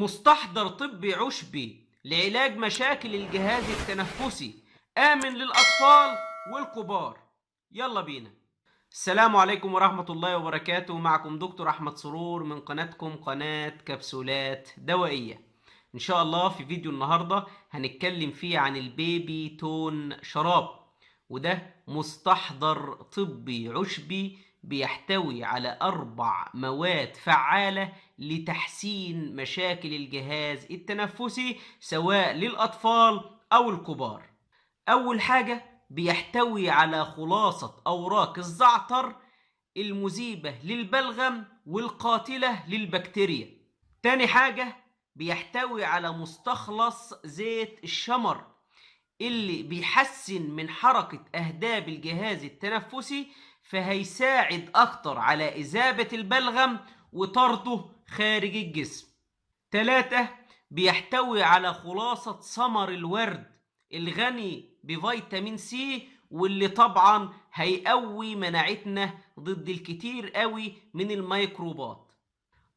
مستحضر طبي عشبي لعلاج مشاكل الجهاز التنفسي، آمن للأطفال والكبار. يلا بينا. السلام عليكم ورحمة الله وبركاته. معكم دكتور أحمد سرور من قناتكم قناة كبسولات دوائية. إن شاء الله في فيديو النهاردة هنتكلم فيه عن البيبي تون شراب، وده مستحضر طبي عشبي بيحتوي على 4 مواد فعالة لتحسين مشاكل الجهاز التنفسي سواء للأطفال أو الكبار. أول حاجة بيحتوي على خلاصة أوراق الزعتر المذيبة للبلغم والقاتلة للبكتيريا. تاني حاجة بيحتوي على مستخلص زيت الشمر اللي بيحسن من حركة أهداب الجهاز التنفسي، فهيساعد أكتر على إذابة البلغم وطرده خارج الجسم. 3 بيحتوي على خلاصة ثمر الورد الغني بفيتامين سي، واللي طبعا هيقوي مناعتنا ضد الكتير قوي من الميكروبات.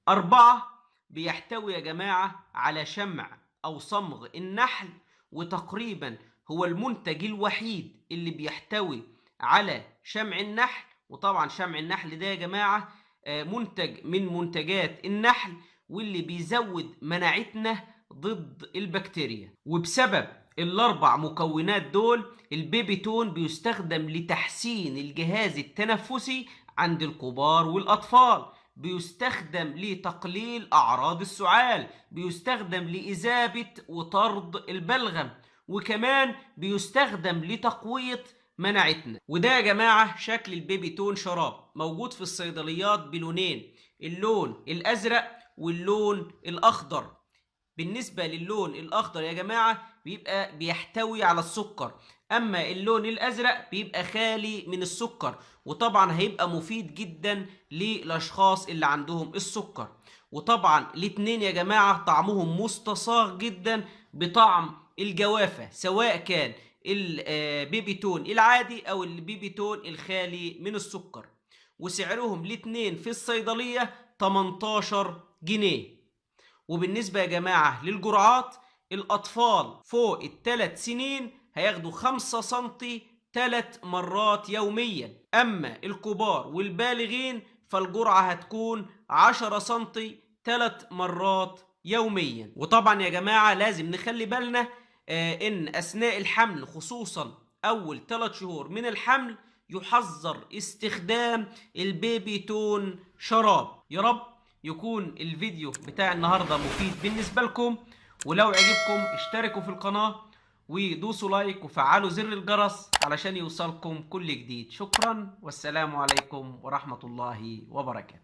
4 بيحتوي يا جماعة على شمع أو صمغ النحل، وتقريبا هو المنتج الوحيد اللي بيحتوي على شمع النحل. وطبعا شمع النحل ده يا جماعة منتج من منتجات النحل، واللي بيزود مناعتنا ضد البكتيريا. وبسبب ال4 مكونات دول البيبي تون بيستخدم لتحسين الجهاز التنفسي عند الكبار والأطفال، بيستخدم لتقليل أعراض السعال، بيستخدم لإذابة وطرد البلغم، وكمان بيستخدم لتقوية مناعتنا. وده يا جماعة شكل البيبي تون شراب، موجود في الصيدليات بلونين، اللون الأزرق واللون الأخضر. بالنسبة للون الأخضر يا جماعة بيبقى بيحتوي على السكر، أما اللون الأزرق بيبقى خالي من السكر، وطبعا هيبقى مفيد جدا للأشخاص اللي عندهم السكر. وطبعا الاتنين يا جماعة طعمهم مستصاغ جدا بطعم الجوافة، سواء كان البيبي تون العادي أو البيبي تون الخالي من السكر. وسعرهم الاتنين في الصيدلية 18 جنيه. وبالنسبة يا جماعة للجرعات، الأطفال فوق ال3 سنين هياخدوا 5 سنتي 3 مرات يوميا، أما الكبار والبالغين فالجرعة هتكون 10 سنتي 3 مرات يوميا. وطبعا يا جماعة لازم نخلي بالنا إن أثناء الحمل خصوصا أول 3 شهور من الحمل يحذر استخدام البيبي تون شراب. يا رب يكون الفيديو بتاع النهاردة مفيد بالنسبة لكم، ولو عجبكم اشتركوا في القناة ودوسوا لايك وفعلوا زر الجرس علشان يوصلكم كل جديد. شكرا والسلام عليكم ورحمة الله وبركاته.